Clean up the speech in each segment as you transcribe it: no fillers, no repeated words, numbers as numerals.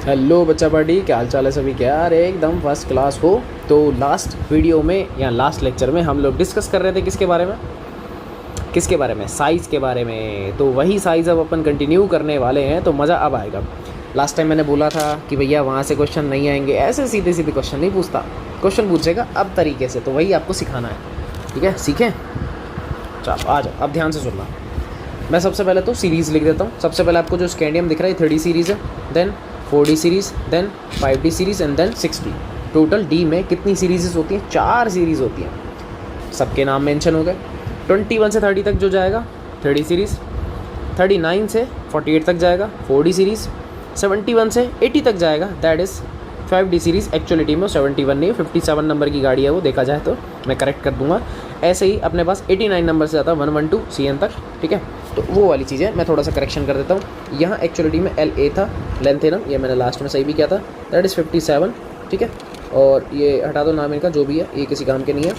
Hello बच्चा party, क्या हाल चाल है सभी? क्या यार एकदम फर्स्ट क्लास हो। तो लास्ट वीडियो में या लास्ट लेक्चर में हम लोग डिस्कस कर रहे थे किसके बारे में साइज़ के बारे में। तो वही साइज़ अब अपन कंटिन्यू करने वाले हैं, तो मज़ा अब आएगा। लास्ट टाइम मैंने बोला था कि भैया वहाँ से क्वेश्चन नहीं आएंगे, ऐसे सीधे सीधे क्वेश्चन नहीं पूछता, क्वेश्चन पूछेगा अब तरीके से। तो वही आपको सिखाना है, ठीक है? सीखें? चलो आ जाओ, अब ध्यान से सुनना। मैं सबसे पहले तो सीरीज़ लिख देता हूँ। सबसे पहले आपको जो स्कैंडियम दिख रहा है 3D सीरीज़ है, then 4D series, then 5D series and then 6D। Total D में कितनी सीरीज़ होती हैं? 4 सीरीज़ होती हैं। सबके नाम मेंशन हो गए। 21 से 30 तक जो जाएगा 3D सीरीज़, 39 से 48 तक जाएगा 4D सीरीज़, 71 से 80 तक जाएगा that is 5D series. Actuality में 71 नहीं, 57 नंबर की गाड़ी है वो, देखा जाए तो मैं करेक्ट कर दूंगा। ऐसे ही अपने पास 89 नंबर से आता है 112 CN तक, ठीक है? तो वो वाली चीज़ें मैं थोड़ा सा करेक्शन कर देता हूँ। यहाँ एक्चुअलिटी में LA था, लेंथेनम, ये मैंने लास्ट में सही भी किया था, दैट इज़ 57, ठीक है? और ये हटा दो नाम इनका, जो भी है ये किसी काम के नहीं है।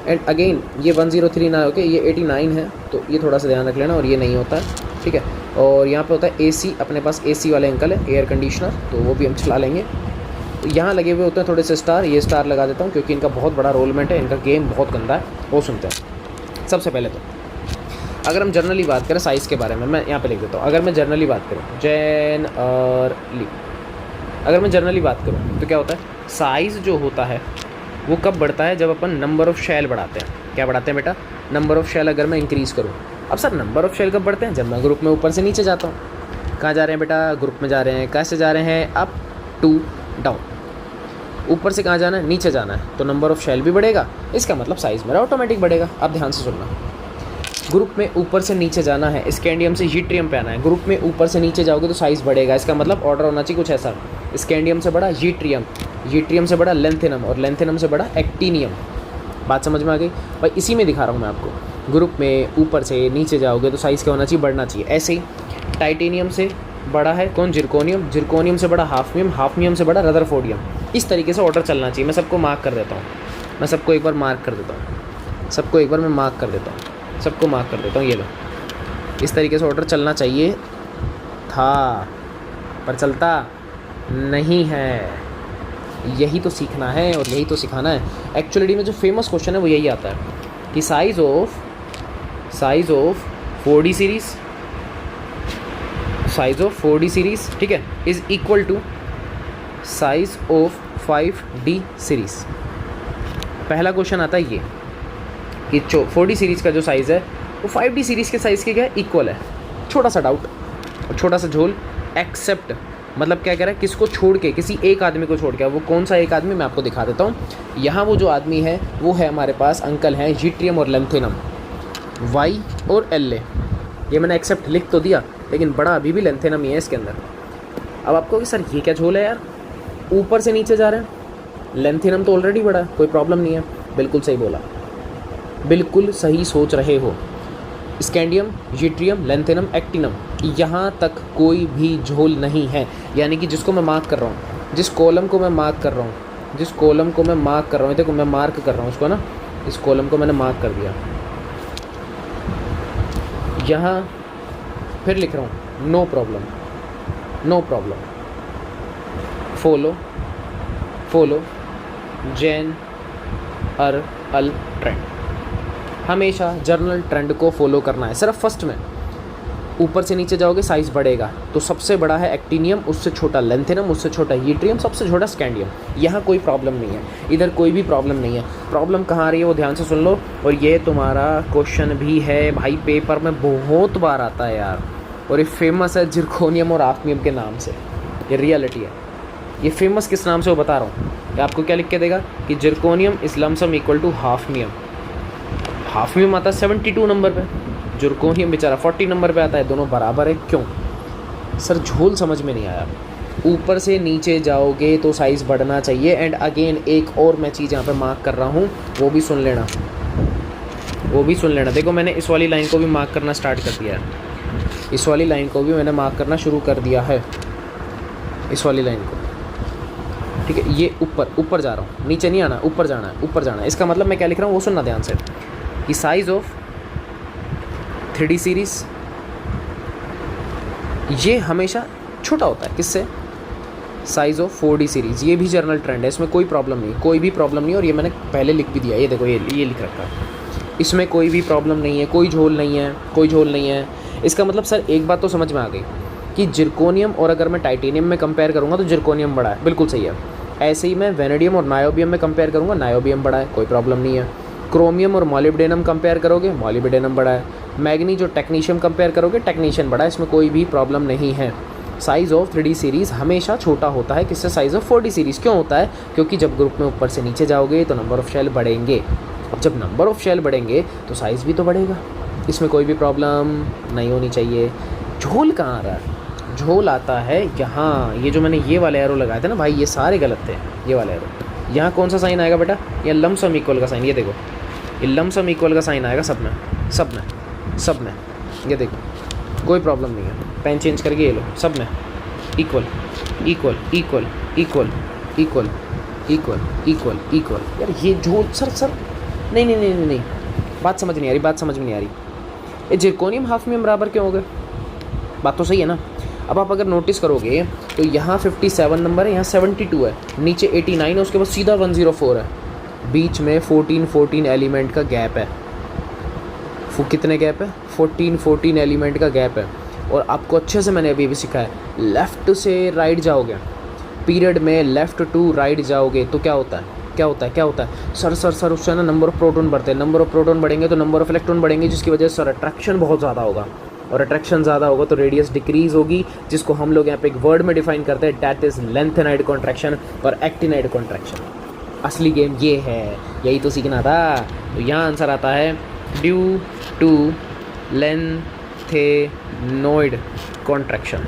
एंड अगेन ये 103 ना होके ये 89 है, तो ये थोड़ा सा ध्यान रख लेना, और ये नहीं होता है, ठीक है? और यहाँ पे होता है AC, अपने पास AC वाले अंकल है, एयर कंडीशनर, तो वो भी हम चला लेंगे। तो यहाँ लगे हुए होते हैं थोड़े से स्टार, ये स्टार लगा देता हूँ क्योंकि इनका बहुत बड़ा रोलमेंट है, इनका गेम बहुत गंदा है, वो सुनते हैं। सबसे पहले तो अगर हम जनरली बात करें साइज़ के बारे में, मैं यहाँ पे लिख देता हूँ। अगर मैं जनरली बात करूँ अगर मैं जनरली बात करूँ तो क्या होता है, साइज़ जो होता है वो कब बढ़ता है? जब अपन नंबर ऑफ़ शेल बढ़ाते हैं। क्या बढ़ाते हैं बेटा? नंबर ऑफ़ शेल अगर मैं इंक्रीज़ करूँ। अब सर नंबर ऑफ़ शेल कब बढ़ते हैं? जब मैं ग्रुप में ऊपर से नीचे जाता हूँ। कहाँ जा रहे हैं बेटा? ग्रुप में जा रहे हैं। कैसे जा रहे हैं? Up to down. ऊपर से कहाँ जाना है? नीचे जाना है, तो नंबर ऑफ़ शेल भी बढ़ेगा, इसका मतलब साइज़ मेरा ऑटोमेटिक बढ़ेगा। अब ध्यान से सुनना, ग्रुप में ऊपर से नीचे जाना है, स्कैंडियम से यूट्रियम पे आना है। ग्रुप में ऊपर से नीचे जाओगे तो साइज़ बढ़ेगा, इसका मतलब ऑर्डर होना चाहिए कुछ ऐसा, स्कैंडियम से बड़ा यूट्रियम, यूट्रियम से बड़ा लेंथेनम, और लेंथेनम से बड़ा एक्टिनियम। बात समझ में आ गई भाई? इसी में दिखा रहा हूँ मैं आपको। ग्रुप में ऊपर से नीचे जाओगे तो साइज़ क्या होना चाहिए? बढ़ना चाहिए। ऐसे ही टाइटेनियम से बड़ा है कौन? जिरकोनियम, जिरकोनियम से बड़ा हाफनियम, हाफनियम से बड़ा रदरफोर्डियम। इस तरीके से ऑर्डर चलना चाहिए। मैं सबको मार्क कर देता हूँ, मैं सबको एक बार मार्क कर देता हूँ, सबको एक बार मैं मार्क कर देता हूँ, सबको मार्क कर देता हूँ। ये लो, इस तरीके से ऑर्डर चलना चाहिए था, पर चलता नहीं है। यही तो सीखना है और यही तो सिखाना है। एक्चुअली में जो फेमस क्वेश्चन है वो यही आता है कि size of 4D series, size of 4D series, ठीक है, is equal to size of 5D series. पहला क्वेश्चन आता है ये कि 4D सीरीज़ का जो साइज़ है वो 5D सीरीज़ के साइज़ के क्या इक्वल है। छोटा सा डाउट और छोटा सा झोल। एक्सेप्ट मतलब क्या कह रहा है? किसको छोड़ के? किसी एक आदमी को छोड़ के। वो कौन सा एक आदमी? मैं आपको दिखा देता हूँ। यहाँ वो जो आदमी है वो है हमारे पास अंकल हैं यूट्रियम और लेंथेनम, Y और LA। ये मैंने एक्सेप्ट लिख तो दिया, लेकिन बड़ा अभी भी लेंथेनम ही है इसके अंदर। अब आपको कि सर ये क्या झोल है यार, ऊपर से नीचे जा रहे हैं, लेंथेनम तो ऑलरेडी बड़ा है, कोई प्रॉब्लम नहीं है। बिल्कुल सही बोला, बिल्कुल सही सोच रहे हो। स्कैंडियम, यूट्रियम, लेंथेनम, एक्टिनम, यहाँ तक कोई भी झोल नहीं है। यानी कि जिसको मैं मार्क कर रहा हूँ, जिस कॉलम को मैं मार्क कर रहा हूँ, जिस कॉलम को मैं मार्क कर रहा हूँ, देखो मैं मार्क कर रहा हूँ उसको ना, इस कॉलम को मैंने मार्क कर दिया। यहाँ फिर लिख रहा हूँ no problem, no problem. Follow general trend, हमेशा जर्नल ट्रेंड को फॉलो करना है। सिर्फ फर्स्ट में ऊपर से नीचे जाओगे साइज़ बढ़ेगा, तो सबसे बड़ा है एक्टिनियम, उससे छोटा लेंथेनम, उससे छोटा यूट्रियम, सबसे छोटा स्कैंडियम। यहाँ कोई प्रॉब्लम नहीं है, इधर कोई भी प्रॉब्लम नहीं है। प्रॉब्लम कहाँ आ रही है वो ध्यान से सुन लो। और ये तुम्हारा क्वेश्चन भी है भाई, पेपर में बहुत बार आता है यार, और ये फेमस है जिरकोनियम और हाफनियम के नाम से। ये रियलिटी है। ये फेमस किस नाम से वो बता रहा हूँ। ये आपको क्या लिख के देगा कि zirconium is lump sum equal to hafnium. Hafnium आता है 72 नंबर पे, जिरकोनियम बेचारा 40 नंबर पे आता है, दोनों बराबर है। क्यों सर? झोल समझ में नहीं आया। ऊपर से नीचे जाओगे तो साइज़ बढ़ना चाहिए। एंड अगेन एक और मैं चीज़ यहाँ पे मार्क कर रहा हूँ, वो भी सुन लेना, वो भी सुन लेना। देखो मैंने इस वाली लाइन को भी मार्क करना स्टार्ट कर दिया है, इस वाली लाइन को भी मैंने मार्क करना शुरू कर दिया है, इस वाली लाइन को, ठीक है? ये ऊपर जा रहा हूँ, नीचे नहीं आना, ऊपर जाना है, ऊपर जाना है। इसका मतलब मैं क्या लिख रहा हूँ वो सुनना ध्यान से, कि साइज़ ऑफ 3D सीरीज़ ये हमेशा छोटा होता है। किससे? साइज़ ऑफ 4D सीरीज़, ये भी जर्नल ट्रेंड है, इसमें कोई प्रॉब्लम नहीं, कोई भी प्रॉब्लम नहीं। और ये मैंने पहले लिख भी दिया, ये देखो ये लिख रखा है, इसमें कोई भी प्रॉब्लम नहीं है, कोई झोल नहीं है, कोई झोल नहीं है। इसका मतलब सर एक बात तो समझ में आ गई कि जिरकोनियम और अगर मैं टाइटेनियम में कंपेयर करूँगा तो जिरकोनियम बड़ा है, बिल्कुल सही है। ऐसे ही मैं वेनेडियम और नायोबियम में कंपेयर करूँगा, नायोबियम बड़ा है, कोई प्रॉब्लम नहीं है। क्रोमियम और मॉलिब्डेनम कंपेयर करोगे, मॉलिब्डेनम बड़ा है। मैग्नीज और टेक्नीशियम कंपेयर करोगे, टेक्नीशियम बड़ा है, इसमें कोई भी प्रॉब्लम नहीं है। साइज़ ऑफ 3D सीरीज़ हमेशा छोटा होता है, किससे? Size of 4D series. क्यों होता है? क्योंकि जब ग्रुप में ऊपर से नीचे जाओगे तो नंबर ऑफ़ शेल बढ़ेंगे। अब जब नंबर ऑफ़ शेल बढ़ेंगे तो साइज़ भी तो बढ़ेगा, इसमें कोई भी प्रॉब्लम नहीं होनी चाहिए। झोल कहाँ आ रहा है? झोल आता है यहाँ, ये जो मैंने ये वाले एरो लगाए थे ना भाई, ये सारे गलत थे। ये वाले एरो, यहाँ कौन सा साइन आएगा बेटा? ये लमसम इक्वल का साइन, ये देखो, ये लमसम इक्वल का साइन आएगा सब में, सब में, सब में। ये देखो कोई प्रॉब्लम नहीं है, पेन चेंज करके ये लो, सब में equal equal equal equal equal equal equal equal. यार ये झोल सर नहीं नहीं नहीं नहीं, बात समझ नहीं आ रही, बात समझ में नहीं आ रही। ये जिरकोनियम हाफनियम बराबर क्यों हो गए? बात तो सही है ना। अब आप अगर नोटिस करोगे तो यहाँ 57 नंबर है, यहाँ 72 है, नीचे 89 है, उसके बाद सीधा 104 है, बीच में 14 एलिमेंट का गैप है। कितने गैप है? 14 एलिमेंट का गैप है। और आपको अच्छे से मैंने अभी भी सिखाया है, लेफ़्ट से राइट जाओगे, पीरियड में लेफ़्ट टू राइट जाओगे तो क्या होता है? क्या होता है? क्या होता है? सर उससे ना नंबर ऑफ प्रोटॉन बढ़ते हैं, नंबर ऑफ प्रोटॉन बढ़ेंगे तो नंबर ऑफ इलेक्ट्रॉन बढ़ेंगे, जिसकी वजह से सर अट्रैक्शन बहुत ज़्यादा होगा, और अट्रैक्शन ज़्यादा होगा तो रेडियस डिक्रीज़ होगी, जिसको हम लोग यहाँ पे एक वर्ड में डिफाइन करते हैं, डैट इज़ लेंथेनाइड कॉन्ट्रैक्शन और एक्टिनाइड कॉन्ट्रैक्शन। असली गेम ये है, यही तो सीखना था। तो यहाँ आंसर आता है ड्यू टू लेंथेनॉइड कॉन्ट्रैक्शन।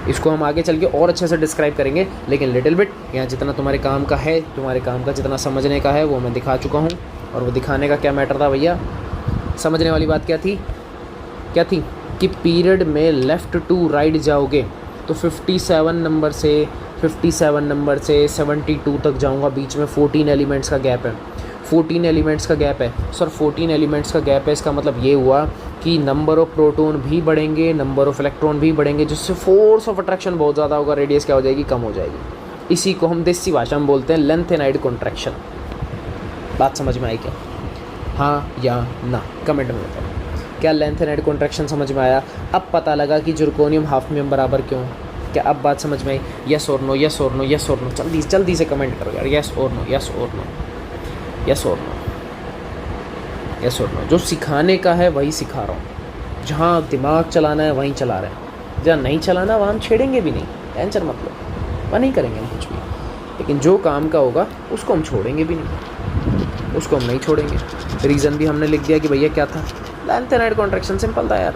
इसको हम आगे चल के और अच्छे से डिस्क्राइब करेंगे, लेकिन लिटिल बिट यहाँ जितना तुम्हारे काम का है, तुम्हारे काम का जितना समझने का है वो मैं दिखा चुका हूँ। और वो दिखाने का क्या मैटर था भैया? समझने वाली बात क्या थी? कि पीरियड में लेफ़्ट टू राइट जाओगे तो 57 नंबर से 72 तक जाऊंगा, बीच में 14 एलिमेंट्स का गैप है। 14 एलिमेंट्स का गैप है सर, 14 एलिमेंट्स का गैप है, इसका मतलब ये हुआ कि नंबर ऑफ़ प्रोटॉन भी बढ़ेंगे, नंबर ऑफ़ इलेक्ट्रॉन भी बढ़ेंगे, जिससे फोर्स ऑफ अट्रैक्शन बहुत ज़्यादा होगा, रेडियस क्या हो जाएगी? कम हो जाएगी। इसी को हम देसी भाषा में बोलते हैं लेंथेनाइड कॉन्ट्रैक्शन। बात समझ में आई क्या? हाँ या ना कमेंट में बताओ, क्या लेंथेनाइड कॉन्ट्रैक्शन समझ में आया? अब पता लगा कि जिरकोनियम हाफनियम बराबर क्यों? क्या अब बात समझ में आई? यस और नो, यस और नो, यस और नो, जल्दी से कमेंट करो यार, यस और नो, यस और नो, यस और नो, यस और नो। जो सिखाने का है वही सिखा रहा हूँ, जहाँ दिमाग चलाना है वहीं चला रहे हैं, जहाँ नहीं चलाना वहाँ हम छेड़ेंगे भी नहीं, टेंशन मत लो, वहाँ नहीं करेंगे हम कुछ भी। लेकिन जो काम का होगा उसको हम छोड़ेंगे भी नहीं, उसको हम नहीं छोड़ेंगे। रीज़न भी हमने लिख दिया कि भैया क्या था? Lanthanide contraction. सिंपल था यार,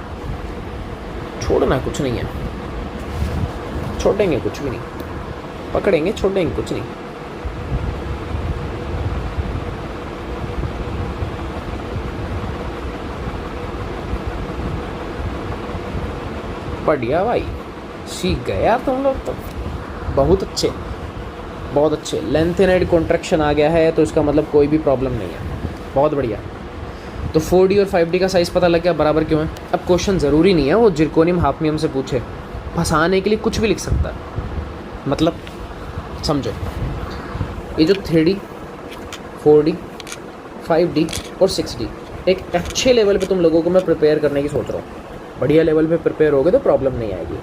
छोड़ना कुछ नहीं है, छोड़ेंगे कुछ भी नहीं, पकड़ेंगे छोड़ेंगे कुछ नहीं। बढ़िया भाई, सीख गए यार तुम लोग तो, बहुत अच्छे बहुत अच्छे। लेंथेनाइड कॉन्ट्रैक्शन आ गया है तो इसका मतलब कोई भी प्रॉब्लम नहीं है, बहुत बढ़िया। तो 4D और 5D का साइज़ पता लग गया बराबर क्यों है। अब क्वेश्चन ज़रूरी नहीं है वो जिरकोनियम हाफनियम से पूछे, फंसाने के लिए कुछ भी लिख सकता है। मतलब समझो, ये जो 3D 4D 5D और 6D एक अच्छे लेवल पे तुम लोगों को मैं प्रिपेयर करने की सोच रहा हूँ। बढ़िया लेवल पे प्रिपेयर होगे तो प्रॉब्लम नहीं आएगी।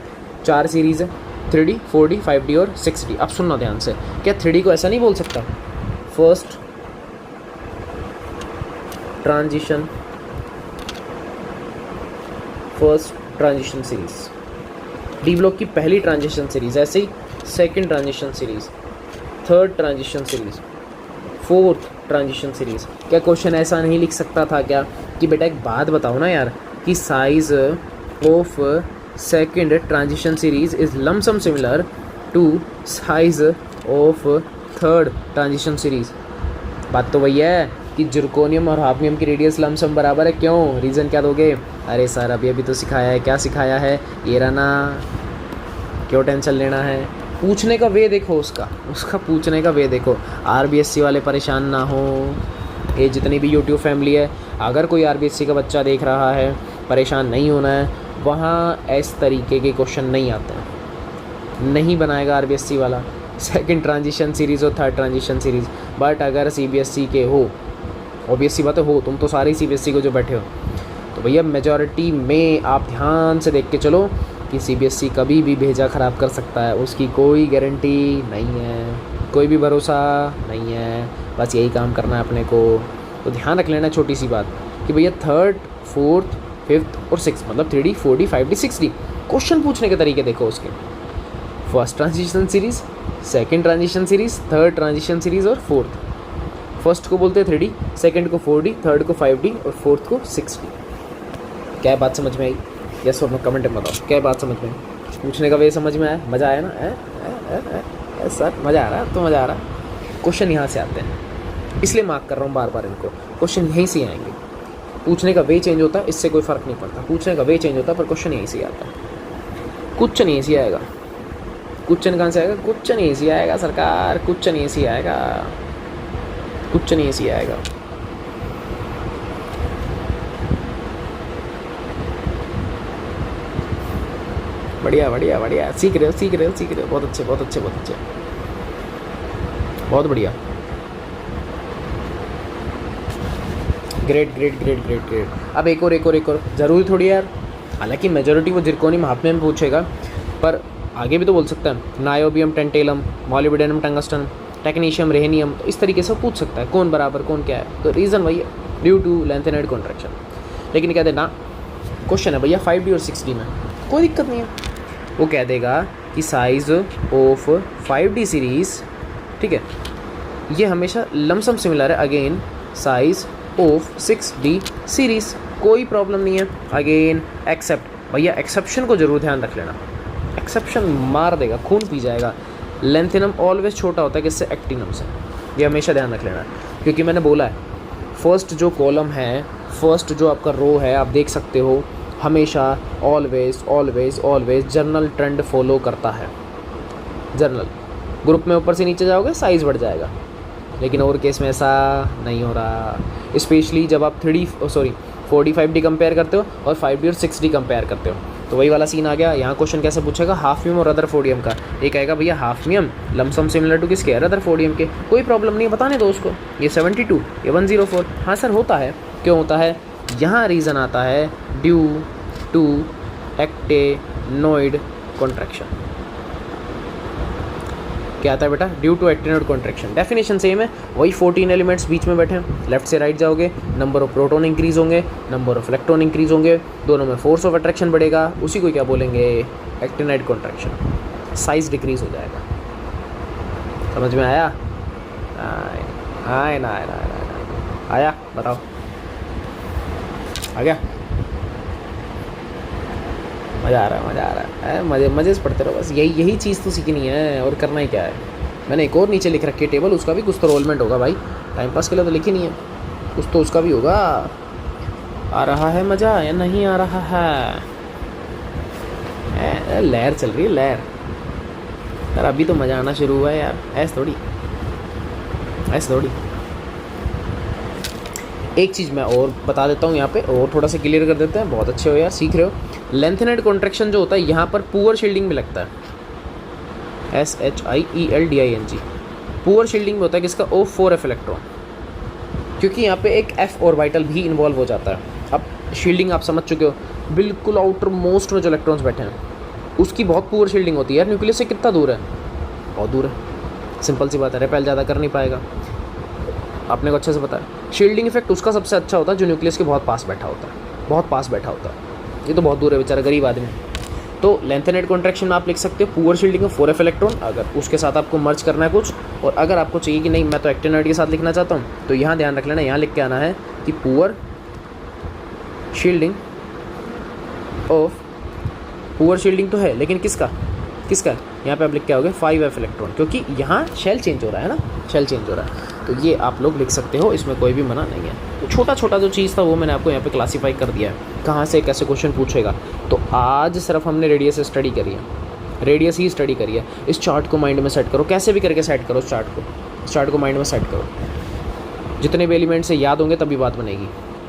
4 सीरीज़ है, 3D 4D 5D और 6D। अब सुनना ध्यान से, क्या 3D को ऐसा नहीं बोल सकता? First transition series, D block की पहली ट्रांजिशन सीरीज़, ऐसे ही second transition series, third transition series, fourth transition series. क्या क्वेश्चन ऐसा नहीं लिख सकता था क्या कि बेटा एक बात बताओ ना यार, कि size of second transition series is lump sum similar to size of third transition series. बात तो वही है कि जिरकोनियम और हाफनियम की रेडियस लमसम बराबर है। क्यों? रीज़न क्या दोगे? अरे सर अभी तो सिखाया है। क्या सिखाया है? ये रहा ना, क्यों टेंशन लेना है? पूछने का वे देखो, उसका पूछने का वे देखो। RBSC वाले परेशान ना हो, ये जितनी भी YouTube फैमिली है, अगर कोई RBSC का बच्चा देख रहा है, परेशान नहीं होना है। वहाँ इस तरीके के क्वेश्चन नहीं आते हैं, नहीं बनाएगा आरबीएससी वाला, सेकंड ट्रांजिशन सीरीज़ और थर्ड ट्रांजिशन सीरीज़। बट अगर सीबीएसई के हो, ऑब्वियसली बात है, हो तुम तो सारे ही सीबीएसई को जो बैठे हो, तो भैया मेजॉरिटी में आप ध्यान से देख के चलो कि सीबीएसई कभी भी भेजा ख़राब कर सकता है, उसकी कोई गारंटी नहीं है, कोई भी भरोसा नहीं है। बस यही काम करना है अपने को। तो ध्यान रख लेना छोटी सी बात कि भैया थर्ड, फोर्थ, फिफ्थ और सिक्स, मतलब 3D, 4D, 5D, 6D question पूछने के तरीके देखो उसके। First transition series, second transition series, third transition series और फोर्थ। फर्स्ट को बोलते हैं 3D, सेकंड को 4D, थर्ड को 5D और फोर्थ को 6D। क्या बात समझ में आई? यस और नो कमेंट में बताओ, क्या बात समझ में आई? पूछने का वे समझ में आया? मज़ा आया ना? सर मज़ा आ रहा है? तो मज़ा आ रहा है। क्वेश्चन यहाँ से आते हैं, इसलिए मार्क कर रहा हूँ बार बार इनको। क्वेश्चन यहीं से आएंगे। पूछने का वे चेंज होता है, इससे कोई फ़र्क नहीं पड़ता। पूछने का वे चेंज होता है पर क्वेश्चन यहीं से आता है। क्वेश्चन यहीं से आएगा। क्वेश्चन कहाँ से आएगा? क्वेश्चन यहीं से आएगा सरकार, क्वेश्चन यहीं से आएगा, क्वेश्चन यहीं से आएगा। बढ़िया बढ़िया बढ़िया, सीख रहे हो, बहुत अच्छे, बहुत बढ़िया, ग्रेट। अब एक और ज़रूरी थोड़ी यार, हालांकि मेजॉरिटी वो जिरकोनियम महात्म्य में पूछेगा, पर आगे भी तो बोल सकता है niobium, tantalum, molybdenum, tungsten, technetium, rhenium, तो इस तरीके से पूछ सकता है कौन बराबर कौन क्या है। तो रीज़न वही है, ड्यू टू लेंथेनाइड कॉन्ट्रैक्शन। लेकिन कह दे ना, क्वेश्चन है भैया 5D और 6D में, कोई दिक्कत नहीं है। वो कह देगा कि साइज़ ऑफ 5D सीरीज़, ठीक है, ये हमेशा लमसम सिमिलर है again size of 6D series, कोई प्रॉब्लम नहीं है। अगेन एक्सेप्ट, भैया एक्सेप्शन को ज़रूर ध्यान रख लेना, एक्सेप्शन मार देगा, खून पी जाएगा। लेंथेनम ऑलवेज छोटा होता है किससे? एक्टिनम से, ये हमेशा ध्यान रख लेना। क्योंकि मैंने बोला है फर्स्ट जो कॉलम है, फर्स्ट जो आपका रो है, आप देख सकते हो हमेशा ऑलवेज जर्नल ट्रेंड फॉलो करता है। जर्नल ग्रुप में ऊपर से नीचे जाओगे साइज़ बढ़ जाएगा, लेकिन और केस में ऐसा नहीं हो रहा। स्पेशली जब आप 4D 5D कंपेयर करते हो और 5D और 6D कंपेयर करते हो, तो वही वाला सीन आ गया। यहाँ क्वेश्चन कैसे पूछेगा? हाफियम और रदरफोर्डियम का। एक आएगा भैया हाफियम लमसम सिमिलर टू किसके? रदरफोर्डियम के। कोई प्रॉब्लम नहीं, बताने दो उसको। ये 72, ये 104। हाँ सर होता है, क्यों होता है? यहाँ रीज़न आता है ड्यू टू एक्टेनॉइड कॉन्ट्रैक्शन। क्या आता है बेटा? Due to actinoid contraction. Definition same है, वही 14 एलिमेंट्स बीच में बैठे हैं, लेफ्ट से राइट जाओगे, नंबर ऑफ प्रोटॉन इंक्रीज होंगे, नंबर ऑफ इलेक्ट्रॉन इंक्रीज होंगे, दोनों में फोर्स ऑफ अट्रैक्शन बढ़ेगा, उसी को क्या बोलेंगे? Actinoid contraction. साइज डिक्रीज हो जाएगा। समझ में आया? आया बताओ, आ गया? मज़ा आ रहा है, मज़े से पढ़ते रहो बस। यही चीज़ तो सीखनी है, और करना ही क्या है। मैंने एक और नीचे लिख रखी है टेबल, उसका भी कुछ तो रोलमेंट होगा भाई, टाइम पास के लिए तो लिखी नहीं है, कुछ तो उसका भी होगा। आ रहा है मज़ा या नहीं आ रहा है? लहर चल रही है, लहर यार, अभी तो मज़ा आना शुरू हुआ है यार, ऐसे थोड़ी। एक चीज़ मैं और बता देता हूँ यहाँ पे, और थोड़ा सा क्लियर कर देते हैं। बहुत अच्छे हो यार, सीख रहे हो। लेंथेनाइड कॉन्ट्रैक्शन जो होता है यहाँ पर पुअर शील्डिंग में लगता है, SHIELDING। पुअर शील्डिंग में होता है किसका? O4F इलेक्ट्रॉन, क्योंकि यहाँ पे एक F ऑर्बिटल भी इन्वॉल्व हो जाता है। अब शील्डिंग आप समझ चुके हो, बिल्कुल आउटर मोस्ट में जो इलेक्ट्रॉन्स बैठे हैं उसकी बहुत पुअर शील्डिंग होती है यार। न्यूक्लियस से कितना दूर है? बहुत दूर है, सिंपल सी बात है, रिपेल ज़्यादा कर नहीं पाएगा, अपने को अच्छे से पता है। शील्डिंग इफेक्ट उसका सबसे अच्छा होता है जो न्यूक्लियस के बहुत पास बैठा होता है, ये तो बहुत दूर है बेचारा, गरीब आदमी। तो लेंथेनाइड कॉन्ट्रैक्शन में आप लिख सकते हो पुअर शील्डिंग में 4F इलेक्ट्रॉन, अगर उसके साथ आपको मर्ज करना है कुछ, और अगर आपको चाहिए कि नहीं मैं तो एक्टिनॉइड के साथ लिखना चाहता हूँ, तो यहाँ ध्यान रख लेना, यहाँ लिख के आना है कि पुअर शील्डिंग तो है, लेकिन किसका यहाँ पे आप लिख के आओगे 5F इलेक्ट्रॉन, क्योंकि यहाँ शेल चेंज हो रहा है ना, तो ये आप लोग लिख सकते हो, इसमें कोई भी मना नहीं है। तो छोटा जो चीज़ था वो मैंने आपको यहाँ पे क्लासीफाई कर दिया है, कहाँ से कैसे क्वेश्चन पूछेगा। तो आज सिर्फ हमने रेडियस स्टडी करी है, रेडियस ही स्टडी करी है। इस चार्ट को माइंड में सेट करो, कैसे भी करके सेट करो, चार्ट को माइंड में सेट करो। जितने भी एलिमेंट से याद होंगे तभी बात बनेगी,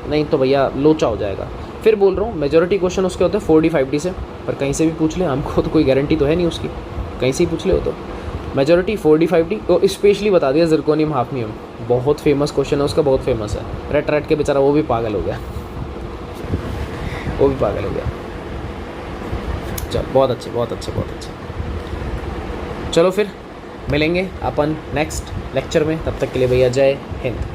नहीं तो भैया लोचा हो जाएगा। फिर बोल रहा हूँ मेजॉरिटी क्वेश्चन उसके होते हैं 4D 5D से, पर कहीं से भी पूछ ले, हमको तो कोई गारंटी तो है नहीं उसकी। कहीं से ही पूछ ले हो तो। मेजॉरिटी 4D 5D तो स्पेशली बता दिया जिरकोनियम हाफनियम, बहुत फेमस क्वेश्चन है उसका, बहुत फेमस है। रट रट के बेचारा वो भी पागल हो गया, वो भी पागल हो गया। चल बहुत अच्छे बहुत अच्छे बहुत अच्छे। चलो फिर मिलेंगे अपन नेक्स्ट लेक्चर में, तब तक के लिए भैया जय हिंद।